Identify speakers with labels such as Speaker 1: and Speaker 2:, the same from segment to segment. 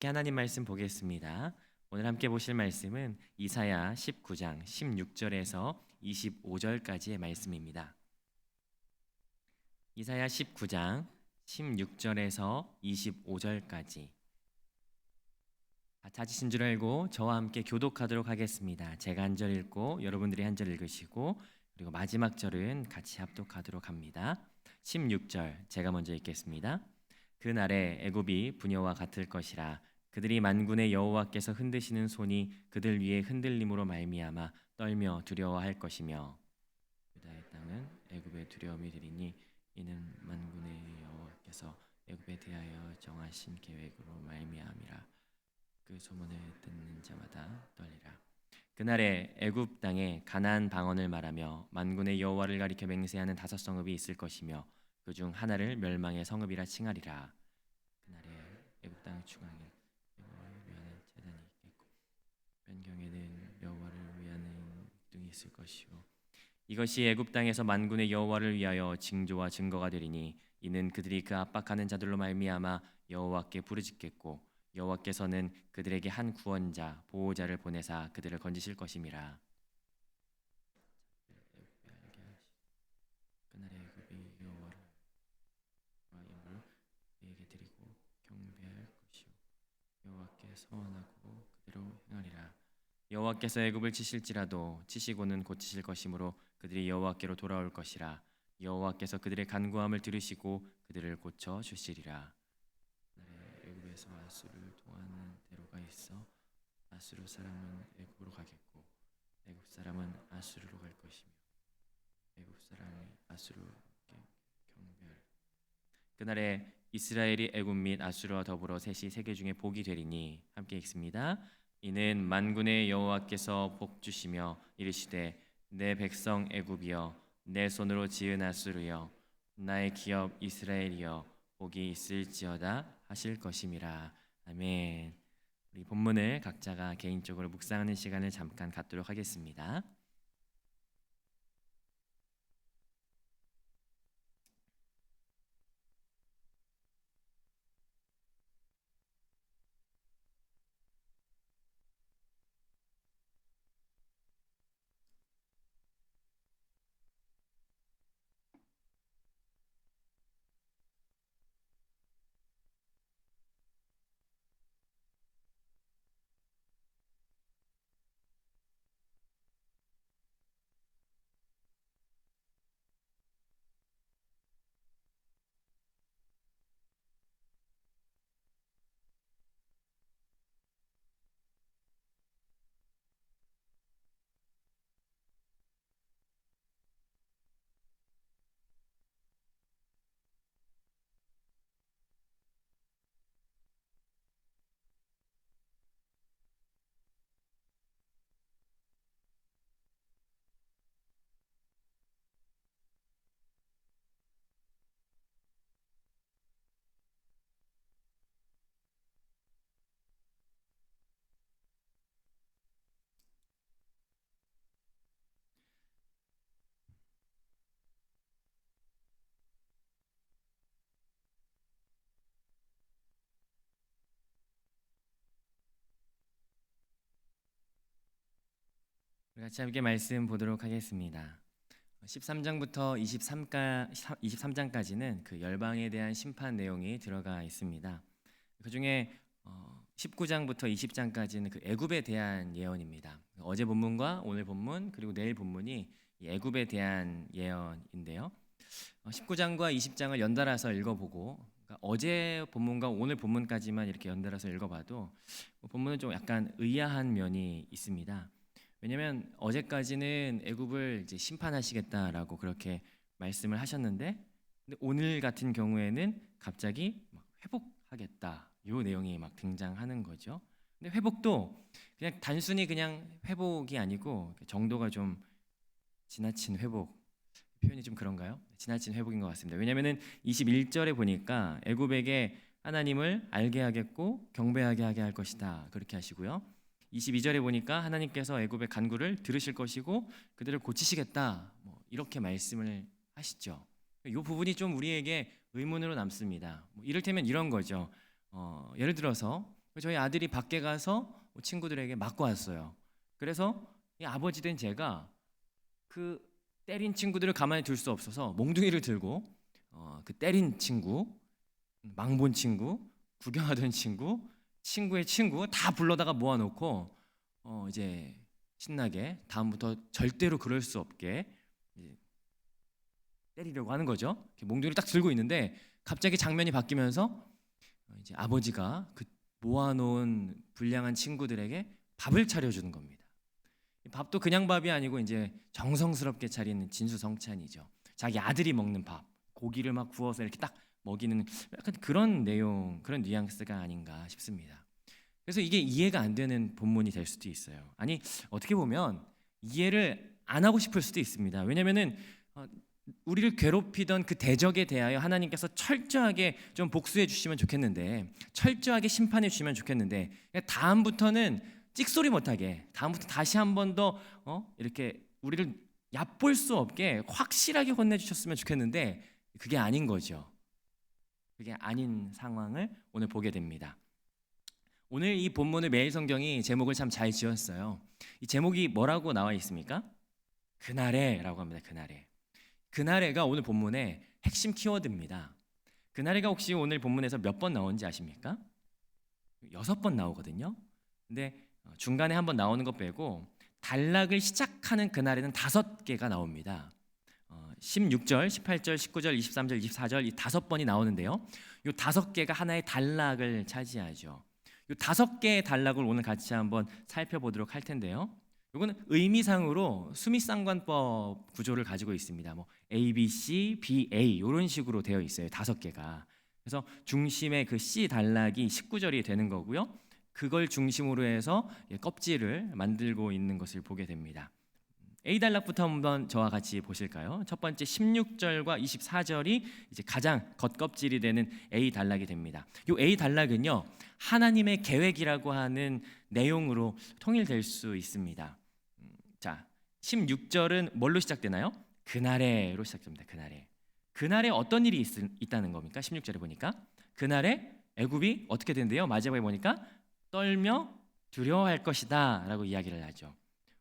Speaker 1: 함께 하나님 말씀 보겠습니다. 오늘 함께 보실 말씀은 이사야 19장 16절에서 25절까지의 말씀입니다. 이사야 19장 16절에서 25절까지 찾으신 줄 알고 저와 함께 교독하도록 하겠습니다. 제가 한 절 읽고 여러분들이 한 절 읽으시고 그리고 마지막 절은 같이 합독하도록 합니다. 16절 제가 먼저 읽겠습니다. 그날에 애굽이 부녀와 같을 것이라. 그들이 만군의 여호와께서 흔드시는 손이 그들 위에 흔들림으로 말미암아 떨며 두려워할 것이며 유다의 땅은 애굽의 두려움이 되리니 이는 만군의 여호와께서 애굽에 대하여 정하신 계획으로 말미암이라. 그 소문을 듣는 자마다 떨리라. 그날에 애굽 땅에 가나안 방언을 말하며 만군의 여호와를 가리켜 맹세하는 5 성읍이 있을 것이며 그 중 하나를 멸망의 성읍이라 칭하리라. 그날에 애굽 땅 중앙에 여호와를 위하는 제단이 있겠고 변경에는 여호와를 위하는 등이 있을 것이요 이것이 애굽 땅에서 만군의 여호와를 위하여 징조와 증거가 되리니 이는 그들이 그 압박하는 자들로 말미암아 여호와께 부르짖겠고 여호와께서는 그들에게 한 구원자 보호자를 보내사 그들을 건지실 것임이라. 그날에 애굽이 여호와를 영광을 그에게 드리고 경배할 것이요 여호와께 서원하고 그대로 행하리라. 여호와께서 애굽을 치실지라도 치시고는 고치실 것이므로 그들이 여호와께로 돌아올 것이라. 여호와께서 그들의 간구함을 들으시고 그들을 고쳐 주시리라. 애굽에서 아수르를 통하는 대로가 있어 아수르 사람은 애굽으로 가겠고 애굽 사람은 아수르로 갈 것이며 애굽 사람이 아수르께 경배하리라. 그날에 이스라엘이 애굽 및 아수르와 더불어 셋이 세계 중에 복이 되리니 함께 읽습니다. 이는 만군의 여호와께서 복 주시며 이르시되 내 백성 애굽이여 내 손으로 지은 아수르여 나의 기업 이스라엘이여 복이 있을지어다 하실 것임이라. 아멘. 우리 본문을 각자가 개인적으로 묵상하는 시간을 잠깐 갖도록 하겠습니다. 우리 같이 함께 말씀 보도록 하겠습니다. 13장부터 23장까지는 그 열방에 대한 심판 내용이 들어가 있습니다. 그 중에 19장부터 20장까지는 그 애굽에 대한 예언입니다. 어제 본문과 오늘 본문 그리고 내일 본문이 이 애굽에 대한 예언인데요. 19장과 20장을 연달아서 읽어보고 그러니까 어제 본문과 오늘 본문까지만 이렇게 연달아서 읽어봐도 본문은 좀 약간 의아한 면이 있습니다. 왜냐하면 어제까지는 애굽을 이제 심판하시겠다라고 그렇게 말씀을 하셨는데 근데 오늘 같은 경우에는 갑자기 막 회복하겠다 이 내용이 막 등장하는 거죠. 근데 회복도 그냥 단순히 그냥 회복이 아니고 정도가 좀 지나친 회복 표현이 좀 그런가요? 지나친 회복인 것 같습니다. 왜냐하면 21절에 보니까 애굽에게 하나님을 알게 하겠고 경배하게 하게 할 것이다 그렇게 하시고요. 22절에 보니까 하나님께서 애굽의 간구를 들으실 것이고 그들을 고치시겠다 이렇게 말씀을 하시죠. 이 부분이 좀 우리에게 의문으로 남습니다. 이를테면 이런 거죠. 예를 들어서 저희 아들이 밖에 가서 친구들에게 맞고 왔어요. 그래서 이 아버지 된 제가 그 때린 친구들을 가만히 둘 수 없어서 몽둥이를 들고 그 때린 친구, 망본 친구, 구경하던 친구, 친구의 친구 다 불러다가 모아놓고 이제 신나게 다음부터 절대로 그럴 수 없게 이제 때리려고 하는 거죠. 몽둥이를 딱 들고 있는데 갑자기 장면이 바뀌면서 이제 아버지가 그 모아놓은 불량한 친구들에게 밥을 차려주는 겁니다. 밥도 그냥 밥이 아니고 이제 정성스럽게 차리는 진수성찬이죠. 자기 아들이 먹는 밥, 고기를 막 구워서 이렇게 딱 먹이는 약간 그런 내용, 그런 뉘앙스가 아닌가 싶습니다. 그래서 이게 이해가 안 되는 본문이 될 수도 있어요. 아니 어떻게 보면 이해를 안 하고 싶을 수도 있습니다. 왜냐하면은 우리를 괴롭히던 그 대적에 대하여 하나님께서 철저하게 좀 복수해 주시면 좋겠는데, 철저하게 심판해 주시면 좋겠는데, 다음부터는 찍소리 못하게, 다음부터 다시 한 번 더 이렇게 우리를 얕볼 수 없게 확실하게 혼내주셨으면 좋겠는데 그게 아닌 거죠. 그게 아닌 상황을 오늘 보게 됩니다. 오늘 이 본문의 매일 성경이 제목을 참 잘 지었어요. 이 제목이 뭐라고 나와 있습니까? 그날에라고 합니다. 그날에가 오늘 본문의 핵심 키워드입니다. 그날에가 혹시 오늘 본문에서 몇 번 나오는지 아십니까? 6번 나오거든요. 근데 중간에 한 번 나오는 것 빼고 단락을 시작하는 그날에는 5개가 나옵니다. 16절, 18절, 19절, 23절, 24절 이 5번이 나오는데요. 이 5개가 하나의 단락을 차지하죠. 이 5개의 단락을 오늘 같이 한번 살펴보도록 할 텐데요. 이거는 의미상으로 수미상관법 구조를 가지고 있습니다. 뭐 A, B, C, B, A 이런 식으로 되어 있어요. 5개가. 그래서 중심의 그 C 단락이 19절이 되는 거고요. 그걸 중심으로 해서 껍질을 만들고 있는 것을 보게 됩니다. A 단락부터 한번 저와 같이 보실까요? 첫 번째 16절과 24절이 이제 가장 겉껍질이 되는 A 단락이 됩니다. 이 A 단락은요, 하나님의 계획이라고 하는 내용으로 통일될 수 있습니다. 자, 16절은 뭘로 시작되나요? 그날에로 시작됩니다. 그날에 어떤 일이 있다는 겁니까? 16절에 보니까 그날에 애굽이 어떻게 된대요? 마지막에 보니까 떨며 두려워할 것이다 라고 이야기를 하죠.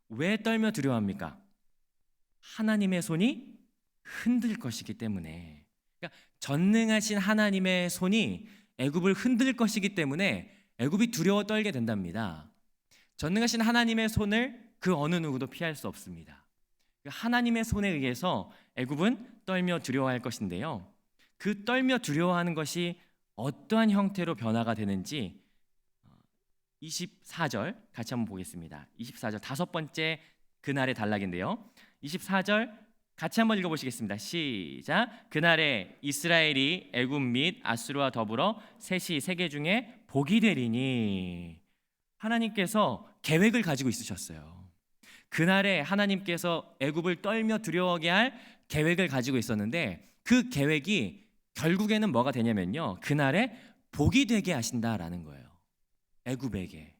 Speaker 1: 왜 떨며 두려워합니까? 하나님의 손이 흔들 것이기 때문에. 그러니까 전능하신 하나님의 손이 애굽을 흔들 것이기 때문에 애굽이 두려워 떨게 된답니다. 전능하신 하나님의 손을 그 어느 누구도 피할 수 없습니다. 하나님의 손에 의해서 애굽은 떨며 두려워할 것인데요. 그 떨며 두려워하는 것이 어떠한 형태로 변화가 되는지 24절 같이 한번 보겠습니다. 24절 5번째 그날의 단락인데요. 24절 같이 한번 읽어보시겠습니다. 시작. 그날에 이스라엘이 애굽 및 아수르와 더불어 셋이 세계 중에 복이 되리니. 하나님께서 계획을 가지고 있으셨어요. 그날에 하나님께서 애굽을 떨며 두려워하게 할 계획을 가지고 있었는데 그 계획이 결국에는 뭐가 되냐면요, 그날에 복이 되게 하신다라는 거예요. 애굽에게.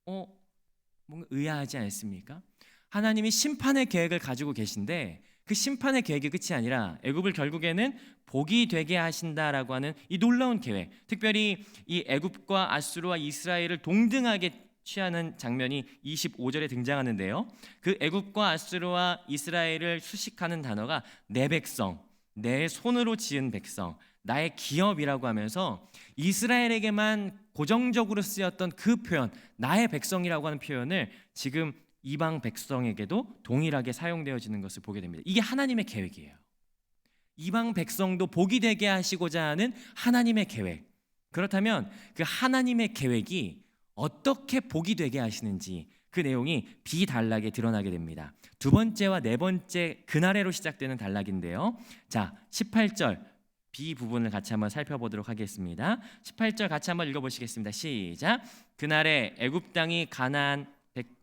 Speaker 1: 뭔가 의아하지 않습니까? 하나님이 심판의 계획을 가지고 계신데 그 심판의 계획이 끝이 아니라 애굽을 결국에는 복이 되게 하신다라고 하는 이 놀라운 계획, 특별히 이 애굽과 아수르와 이스라엘을 동등하게 취하는 장면이 25절에 등장하는데요. 그 애굽과 아수르와 이스라엘을 수식하는 단어가 내 백성, 내 손으로 지은 백성, 나의 기업이라고 하면서 이스라엘에게만 고정적으로 쓰였던 그 표현, 나의 백성이라고 하는 표현을 지금 이방 백성에게도 동일하게 사용되어지는 것을 보게 됩니다. 이게 하나님의 계획이에요. 이방 백성도 복이 되게 하시고자 하는 하나님의 계획. 그렇다면 그 하나님의 계획이 어떻게 복이 되게 하시는지 그 내용이 B 단락에 드러나게 됩니다. 두 번째와 네 번째 그날에로 시작되는 단락인데요. 자, 18절 B 부분을 같이 한번 살펴보도록 하겠습니다. 18절 같이 한번 읽어보시겠습니다. 시작. 그날에 애굽 땅이 가나안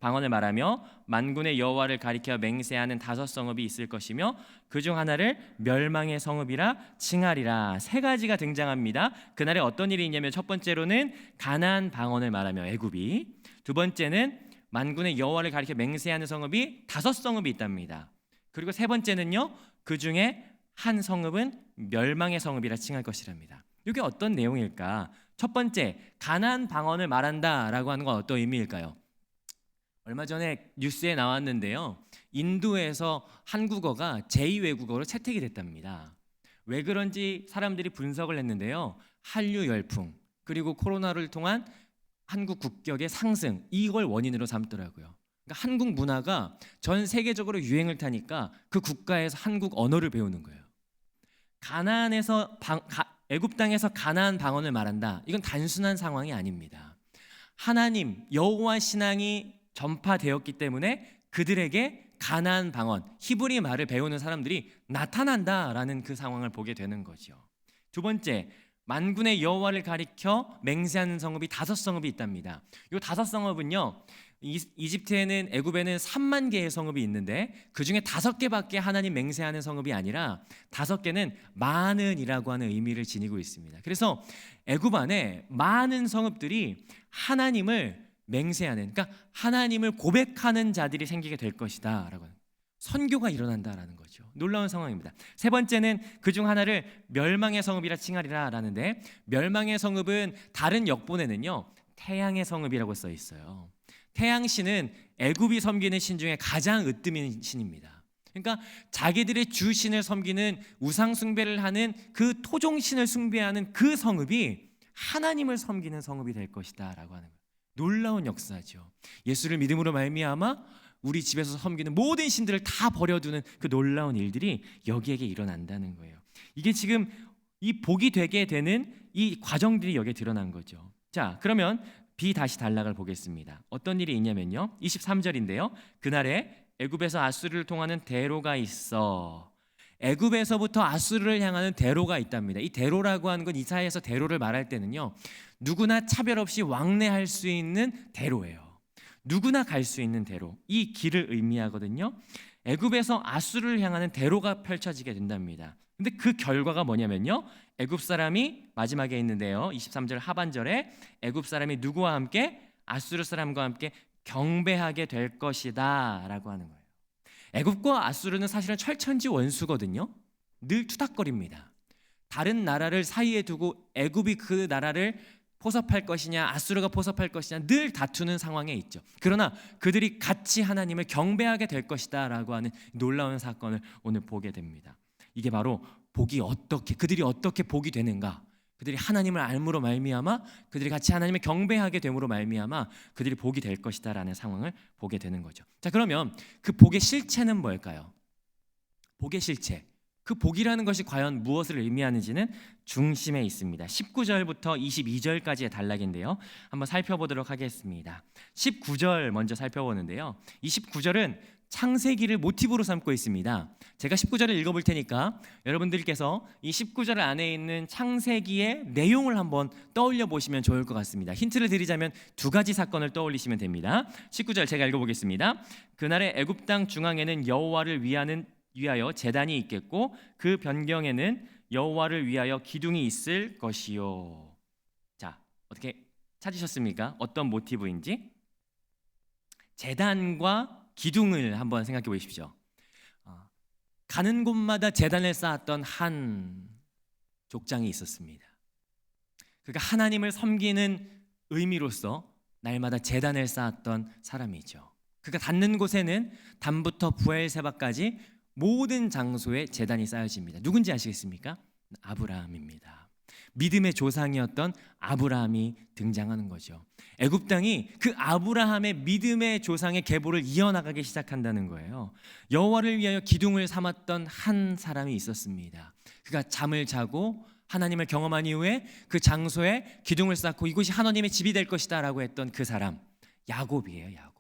Speaker 1: 방언을 말하며 만군의 여호와를 가리켜 맹세하는 5 성읍이 있을 것이며 그중 하나를 멸망의 성읍이라 칭하리라. 3가지가 등장합니다. 그날에 어떤 일이 있냐면 첫 번째로는 가나안 방언을 말하며 애굽이, 두 번째는 만군의 여호와를 가리켜 맹세하는 성읍이 5 성읍이 있답니다. 그리고 세 번째는요, 그 중에 한 성읍은 멸망의 성읍이라 칭할 것이랍니다. 이게 어떤 내용일까? 첫 번째, 가나안 방언을 말한다라고 하는 건 어떤 의미일까요? 얼마 전에 뉴스에 나왔는데요. 인도에서 한국어가 제2외국어로 채택이 됐답니다. 왜 그런지 사람들이 분석을 했는데요. 한류 열풍, 그리고 코로나를 통한 한국 국격의 상승, 이걸 원인으로 삼더라고요. 그러니까 한국 문화가 전 세계적으로 유행을 타니까 그 국가에서 한국 언어를 배우는 거예요. 애굽 땅에서 가나안 방언을 말한다. 이건 단순한 상황이 아닙니다. 하나님 여호와 신앙이 전파되었기 때문에 그들에게 가나안 방언, 히브리 말을 배우는 사람들이 나타난다라는 그 상황을 보게 되는 거죠. 두 번째, 만군의 여호와를 가리켜 맹세하는 성읍이 5성읍이 있답니다. 이 5성읍은요, 이집트에는, 애굽에는 3만 개의 성읍이 있는데 그 중에 5개밖에 하나님 맹세하는 성읍이 아니라 5개는 많은이라고 하는 의미를 지니고 있습니다. 그래서 애굽 안에 많은 성읍들이 하나님을 맹세하는, 그러니까 하나님을 고백하는 자들이 생기게 될 것이다 라고 하는, 선교가 일어난다라는 거죠. 놀라운 상황입니다. 세 번째는 그중 하나를 멸망의 성읍이라 칭하리라 라는데, 멸망의 성읍은 다른 역본에는요 태양의 성읍이라고 써 있어요. 태양신은 애굽이 섬기는 신 중에 가장 으뜸인 신입니다. 그러니까 자기들의 주신을 섬기는 우상 숭배를 하는 그 토종신을 숭배하는 그 성읍이 하나님을 섬기는 성읍이 될 것이다 라고 하는 거예요. 놀라운 역사죠. 예수를 믿음으로 말미암아 우리 집에서 섬기는 모든 신들을 다 버려두는 그 놀라운 일들이 여기에게 일어난다는 거예요. 이게 지금 이 복이 되게 되는 이 과정들이 여기에 드러난 거죠. 자, 그러면 다시 단락을 보겠습니다. 어떤 일이 있냐면요, 23절인데요. 그날에 애굽에서 아수르를 통하는 대로가 있어. 애굽에서부터 아수르를 향하는 대로가 있답니다. 이 대로라고 하는 건 이사야에서 대로를 말할 때는요, 누구나 차별 없이 왕래할 수 있는 대로예요. 누구나 갈 수 있는 대로, 이 길을 의미하거든요. 애굽에서 아수르를 향하는 대로가 펼쳐지게 된답니다. 근데 그 결과가 뭐냐면요, 애굽 사람이, 마지막에 있는데요, 23절 하반절에 애굽 사람이 누구와 함께? 아수르 사람과 함께 경배하게 될 것이다 라고 하는 거예요. 애굽과 아수르는 사실은 철천지 원수거든요. 늘 투닥거립니다. 다른 나라를 사이에 두고 애굽이 그 나라를 포섭할 것이냐, 아수르가 포섭할 것이냐 늘 다투는 상황에 있죠. 그러나 그들이 같이 하나님을 경배하게 될 것이다 라고 하는 놀라운 사건을 오늘 보게 됩니다. 이게 바로 그들이 어떻게 복이 되는가, 그들이 하나님을 알므로 말미암아, 그들이 같이 하나님을 경배하게 됨으로 말미암아 그들이 복이 될 것이다 라는 상황을 보게 되는 거죠. 자, 그러면 그 복의 실체는 뭘까요? 복의 실체, 그 복이라는 것이 과연 무엇을 의미하는지는 중심에 있습니다. 19절부터 22절까지의 단락인데요, 한번 살펴보도록 하겠습니다. 19절 먼저 살펴보는데요, 이 19절은 창세기를 모티브로 삼고 있습니다. 제가 19절을 읽어볼 테니까 여러분들께서 이 19절 안에 있는 창세기의 내용을 한번 떠올려 보시면 좋을 것 같습니다. 힌트를 드리자면 2가지 사건을 떠올리시면 됩니다. 19절 제가 읽어보겠습니다. 그날의 애굽 땅 중앙에는 여호와를 위하여 제단이 있겠고 그 변경에는 여호와를 위하여 기둥이 있을 것이요. 자, 어떻게 찾으셨습니까? 어떤 모티브인지? 제단과 기둥을 한번 생각해 보십시오. 가는 곳마다 제단을 쌓았던 한 족장이 있었습니다. 그가 하나님을 섬기는 의미로서 날마다 제단을 쌓았던 사람이죠. 그가 닿는 곳에는 단부터 부엘세바까지 모든 장소에 제단이 쌓여집니다. 누군지 아시겠습니까? 아브라함입니다. 믿음의 조상이었던 아브라함이 등장하는 거죠. 애굽 땅이 그 아브라함의 믿음의 조상의 계보를 이어나가기 시작한다는 거예요. 여호와를 위하여 기둥을 삼았던 한 사람이 있었습니다. 그가 잠을 자고 하나님을 경험한 이후에 그 장소에 기둥을 쌓고 이곳이 하나님의 집이 될 것이다 라고 했던 그 사람, 야곱이에요. 야곱.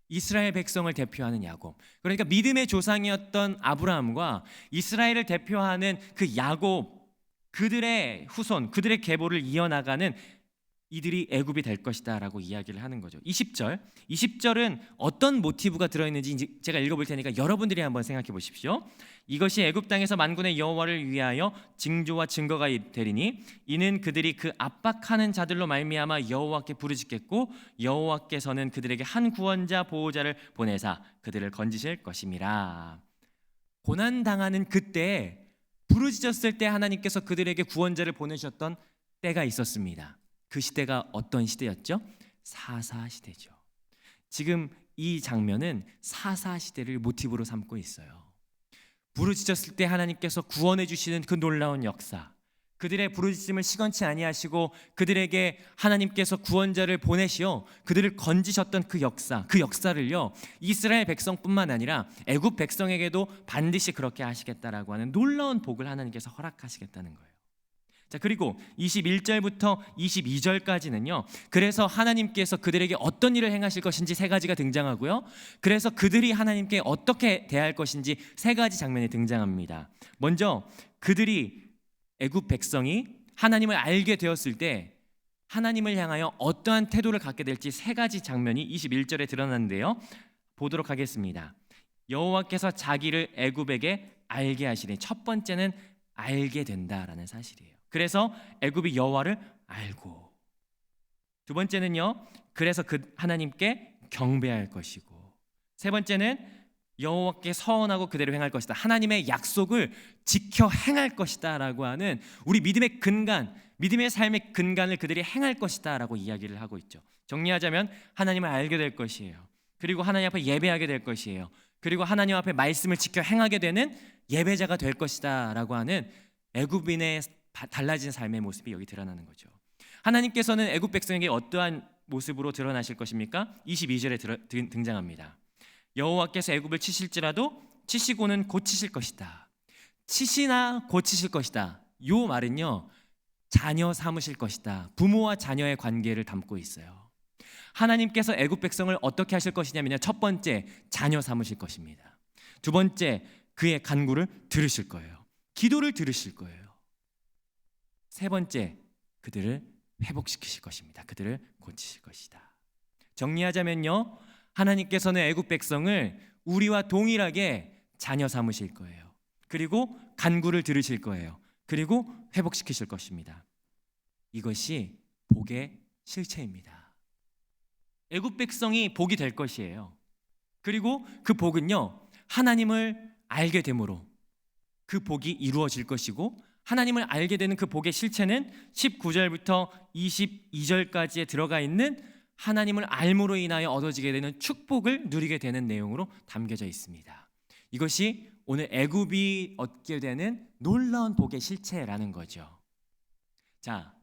Speaker 1: 이스라엘 백성을 대표하는 야곱. 그러니까 믿음의 조상이었던 아브라함과 이스라엘을 대표하는 그 야곱, 그들의 후손, 그들의 계보를 이어나가는 이들이 애굽이 될 것이다 라고 이야기를 하는 거죠. 20절은 어떤 모티브가 들어있는지 제가 읽어볼 테니까 여러분들이 한번 생각해 보십시오. 이것이 애굽 땅에서 만군의 여호와를 위하여 징조와 증거가 되리니 이는 그들이 그 압박하는 자들로 말미암아 여호와께 부르짖겠고 여호와께서는 그들에게 한 구원자 보호자를 보내사 그들을 건지실 것임이라. 고난당하는 그때 부르짖었을 때 하나님께서 그들에게 구원자를 보내셨던 때가 있었습니다. 그 시대가 어떤 시대였죠? 사사시대죠. 지금 이 장면은 사사시대를 모티브로 삼고 있어요. 부르짖었을 때 하나님께서 구원해 주시는 그 놀라운 역사, 그들의 부르짖음을 시건치 아니하시고 그들에게 하나님께서 구원자를 보내시어 그들을 건지셨던 그 역사, 그 역사를요 이스라엘 백성뿐만 아니라 애굽 백성에게도 반드시 그렇게 하시겠다라고 하는 놀라운 복을 하나님께서 허락하시겠다는 거예요. 자, 그리고 21절부터 22절까지는요 그래서 하나님께서 그들에게 어떤 일을 행하실 것인지 세 가지가 등장하고요, 그래서 그들이 하나님께 어떻게 대할 것인지 세 가지 장면이 등장합니다. 먼저 그들이 애굽 백성이 하나님을 알게 되었을 때 하나님을 향하여 어떠한 태도를 갖게 될지 세 가지 장면이 21절에 드러나는데요, 보도록 하겠습니다. 여호와께서 자기를 애굽에게 알게 하시니, 첫 번째는 알게 된다라는 사실이에요. 그래서 애굽이 여호와를 알고, 두 번째는요 그래서 그 하나님께 경배할 것이고, 세 번째는 여호와께 서원하고 그대로 행할 것이다, 하나님의 약속을 지켜 행할 것이다 라고 하는 우리 믿음의 근간, 믿음의 삶의 근간을 그들이 행할 것이다 라고 이야기를 하고 있죠. 정리하자면 하나님을 알게 될 것이에요. 그리고 하나님 앞에 예배하게 될 것이에요. 그리고 하나님 앞에 말씀을 지켜 행하게 되는 예배자가 될 것이다 라고 하는 애굽인의 달라진 삶의 모습이 여기 드러나는 거죠. 하나님께서는 애굽 백성에게 어떠한 모습으로 드러나실 것입니까? 22절에 등장합니다. 여호와께서 애굽을 치실지라도 치시고는 고치실 것이다. 치시나 고치실 것이다. 이 말은요 자녀 삼으실 것이다, 부모와 자녀의 관계를 담고 있어요. 하나님께서 애굽 백성을 어떻게 하실 것이냐면요, 첫 번째 자녀 삼으실 것입니다. 두 번째 그의 간구를 들으실 거예요. 기도를 들으실 거예요. 세 번째 그들을 회복시키실 것입니다. 그들을 고치실 것이다. 정리하자면요, 하나님께서는 애굽 백성을 우리와 동일하게 자녀 삼으실 거예요. 그리고 간구를 들으실 거예요. 그리고 회복시키실 것입니다. 이것이 복의 실체입니다. 애굽 백성이 복이 될 것이에요. 그리고 그 복은요 하나님을 알게 됨으로 그 복이 이루어질 것이고, 하나님을 알게 되는 그 복의 실체는 19절부터 22절까지에 들어가 있는 하나님을 알므로 인하여 얻어지게 되는 축복을 누리게 되는 내용으로 담겨져 있습니다. 이것이 오늘 애굽이 얻게 되는 놀라운 복의 실체라는 거죠. 자,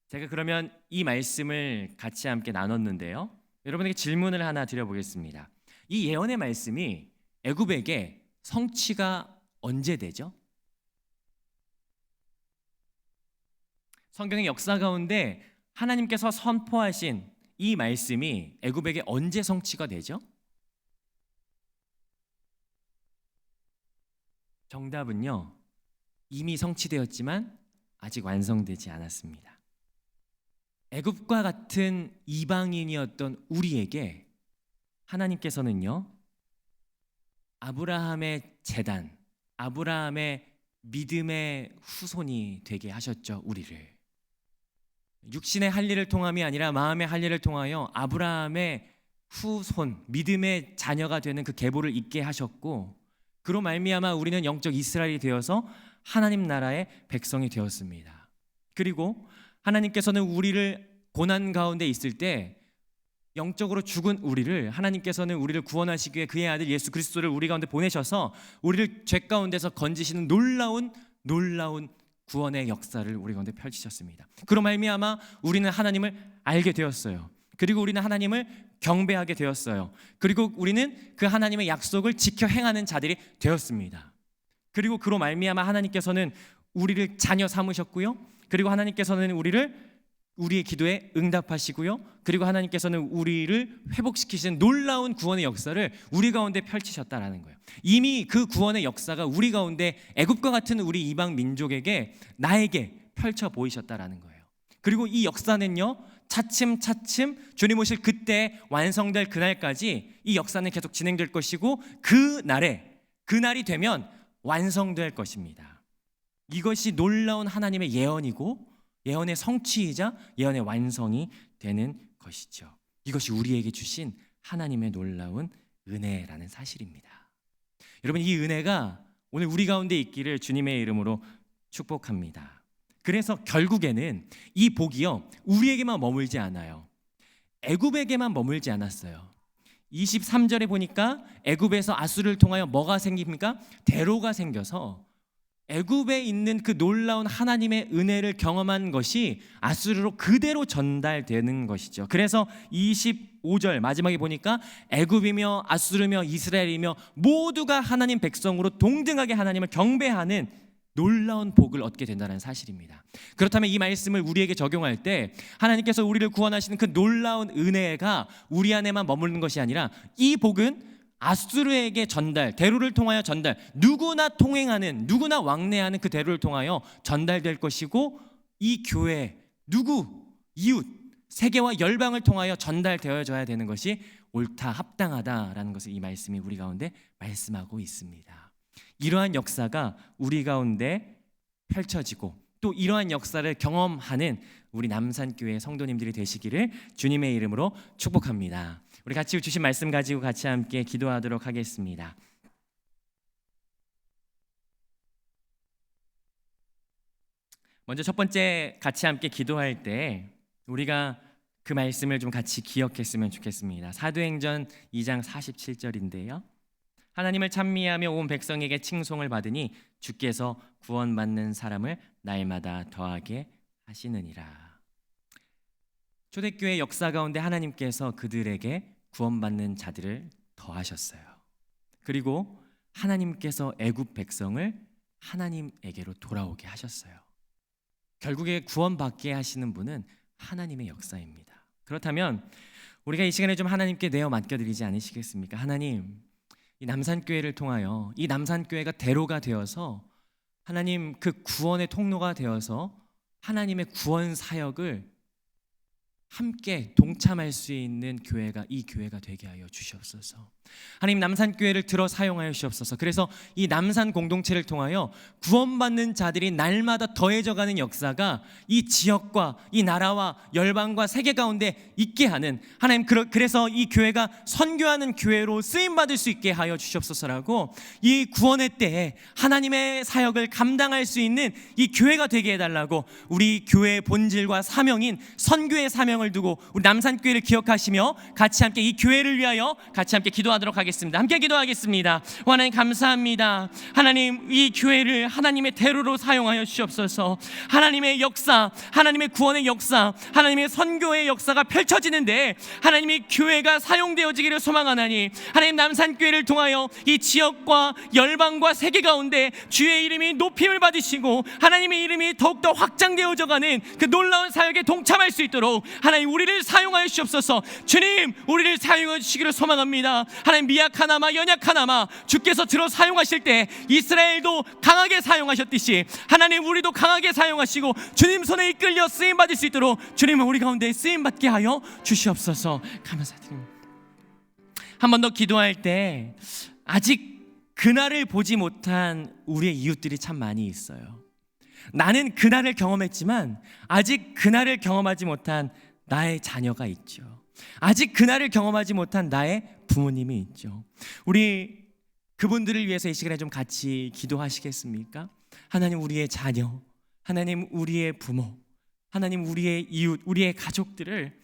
Speaker 1: 제가 그러면 이 말씀을 같이 함께 나눴는데요, 여러분에게 질문을 하나 드려보겠습니다. 이 예언의 말씀이 애굽에게 성취가 언제 되죠? 성경의 역사 가운데 하나님께서 선포하신 이 말씀이 애굽에게 언제 성취가 되죠? 정답은요 이미 성취되었지만 아직 완성되지 않았습니다. 애굽과 같은 이방인이었던 우리에게 하나님께서는요 아브라함의 제단, 아브라함의 믿음의 후손이 되게 하셨죠. 우리를 육신의 할례를 통함이 아니라 마음의 할례를 통하여 아브라함의 후손, 믿음의 자녀가 되는 그 계보를 잇게 하셨고, 그로 말미암아 우리는 영적 이스라엘이 되어서 하나님 나라의 백성이 되었습니다. 그리고 하나님께서는 우리를 고난 가운데 있을 때 영적으로 죽은 우리를, 하나님께서는 우리를 구원하시기 위해 그의 아들 예수 그리스도를 우리 가운데 보내셔서 우리를 죄 가운데서 건지시는 놀라운 구원의 역사를 우리 가운데 펼치셨습니다. 그로 말미암아 우리는 하나님을 알게 되었어요. 그리고 우리는 하나님을 경배하게 되었어요. 그리고 우리는 그 하나님의 약속을 지켜 행하는 자들이 되었습니다. 그리고 그로 말미암아 하나님께서는 우리를 자녀 삼으셨고요, 그리고 하나님께서는 우리의 기도에 응답하시고요, 그리고 하나님께서는 우리를 회복시키시는 놀라운 구원의 역사를 우리 가운데 펼치셨다라는 거예요. 이미 그 구원의 역사가 우리 가운데 애굽과 같은 우리 이방 민족에게, 나에게 펼쳐 보이셨다라는 거예요. 그리고 이 역사는요 차츰 주님 오실 그때 완성될 그날까지 이 역사는 계속 진행될 것이고, 그날이 되면 완성될 것입니다. 이것이 놀라운 하나님의 예언이고 예언의 성취이자 예언의 완성이 되는 것이죠. 이것이 우리에게 주신 하나님의 놀라운 은혜라는 사실입니다. 여러분, 이 은혜가 오늘 우리 가운데 있기를 주님의 이름으로 축복합니다. 그래서 결국에는 이 복이요, 우리에게만 머물지 않아요. 애굽에게만 머물지 않았어요. 23절에 보니까 애굽에서 아수르를 통하여 뭐가 생깁니까? 대로가 생겨서 애굽에 있는 그 놀라운 하나님의 은혜를 경험한 것이 아수르로 그대로 전달되는 것이죠. 그래서 25절 마지막에 보니까 애굽이며 아수르며 이스라엘이며 모두가 하나님 백성으로 동등하게 하나님을 경배하는 놀라운 복을 얻게 된다는 사실입니다. 그렇다면 이 말씀을 우리에게 적용할 때 하나님께서 우리를 구원하시는 그 놀라운 은혜가 우리 안에만 머무르는 것이 아니라 이 복은 아수르에게 전달, 대로를 통하여 전달, 누구나 통행하는, 누구나 왕래하는 그 대로를 통하여 전달될 것이고, 이 교회, 누구, 이웃, 세계와 열방을 통하여 전달되어져야 되는 것이 옳다, 합당하다라는 것을 이 말씀이 우리 가운데 말씀하고 있습니다. 이러한 역사가 우리 가운데 펼쳐지고 또 이러한 역사를 경험하는 우리 남산교회 성도님들이 되시기를 주님의 이름으로 축복합니다. 우리 같이 주신 말씀 가지고 같이 함께 기도하도록 하겠습니다. 먼저 첫 번째 같이 함께 기도할 때 우리가 그 말씀을 좀 같이 기억했으면 좋겠습니다. 사도행전 2장 47절인데요. 하나님을 찬미하며 온 백성에게 칭송을 받으니 주께서 구원받는 사람을 날마다 더하게 하시느니라. 초대교회 역사 가운데 하나님께서 그들에게 구원받는 자들을 더하셨어요. 그리고 하나님께서 애굽 백성을 하나님에게로 돌아오게 하셨어요. 결국에 구원받게 하시는 분은 하나님의 역사입니다. 그렇다면 우리가 이 시간에 좀 하나님께 내어 맡겨드리지 않으시겠습니까? 하나님, 이 남산교회를 통하여 이 남산교회가 대로가 되어서 하나님 그 구원의 통로가 되어서 하나님의 구원 사역을 함께 동참할 수 있는 교회가 이 교회가 되게 하여 주시옵소서. 하나님, 남산교회를 들어 사용하여 주시옵소서. 그래서 이 남산 공동체를 통하여 구원받는 자들이 날마다 더해져가는 역사가 이 지역과 이 나라와 열방과 세계 가운데 있게 하는, 하나님, 그래서 이 교회가 선교하는 교회로 쓰임받을 수 있게 하여 주시옵소서라고, 이 구원의 때에 하나님의 사역을 감당할 수 있는 이 교회가 되게 해달라고, 우리 교회의 본질과 사명인 선교의 사명을 두고 우리 남산교회를 기억하시며 같이 함께 이 교회를 위하여 같이 함께 기도하도록 하겠습니다. 함께 기도하겠습니다. 하나님, 감사합니다. 하나님, 이 교회를 하나님의 대로로 사용하여 주시옵소서. 하나님의 역사, 하나님의 구원의 역사, 하나님의 선교의 역사가 펼쳐지는데 하나님의 교회가 사용되어지기를 소망하나니, 하나님, 남산교회를 통하여 이 지역과 열방과 세계 가운데 주의 이름이 높임을 받으시고 하나님의 이름이 더욱더 확장되어져가는 그 놀라운 사역에 동참할 수 있도록 하나님, 우리를 사용하여 주시옵소서. 주님, 우리를 사용해 주시기를 소망합니다. 하나님, 미약하나마 연약하나마 주께서 들어 사용하실 때 이스라엘도 강하게 사용하셨듯이 하나님, 우리도 강하게 사용하시고 주님 손에 이끌려 쓰임받을 수 있도록 주님은 우리 가운데 쓰임받게 하여 주시옵소서. 감사드립니다. 한 번 더 기도할 때 아직 그날을 보지 못한 우리의 이웃들이 참 많이 있어요. 나는 그날을 경험했지만 아직 그날을 경험하지 못한 나의 자녀가 있죠. 아직 그날을 경험하지 못한 나의 부모님이 있죠. 우리 그분들을 위해서 이 시간에 좀 같이 기도하시겠습니까? 하나님, 우리의 자녀, 하나님, 우리의 부모, 하나님, 우리의 이웃, 우리의 가족들을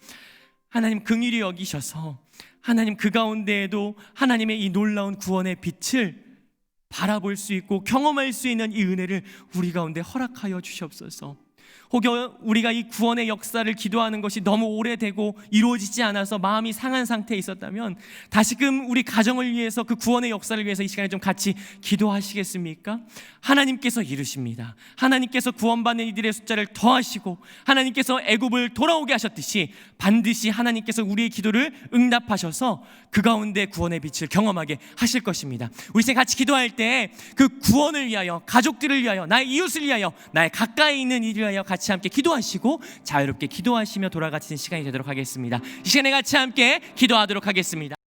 Speaker 1: 하나님 긍휼히 여기셔서 하나님 그 가운데에도 하나님의 이 놀라운 구원의 빛을 바라볼 수 있고 경험할 수 있는 이 은혜를 우리 가운데 허락하여 주시옵소서. 혹여 우리가 이 구원의 역사를 기도하는 것이 너무 오래되고 이루어지지 않아서 마음이 상한 상태에 있었다면 다시금 우리 가정을 위해서 그 구원의 역사를 위해서 이 시간에 좀 같이 기도하시겠습니까? 하나님께서 이루십니다. 하나님께서 구원받는 이들의 숫자를 더하시고 하나님께서 애굽을 돌아오게 하셨듯이 반드시 하나님께서 우리의 기도를 응답하셔서 그 가운데 구원의 빛을 경험하게 하실 것입니다. 우리 이제 같이 기도할 때 그 구원을 위하여, 가족들을 위하여, 나의 이웃을 위하여, 나의 가까이 있는 이를 위하여 같이 함께 기도하시고 자유롭게 기도하시며 돌아가시는 시간이 되도록 하겠습니다. 이 시간에 같이 함께 기도하도록 하겠습니다.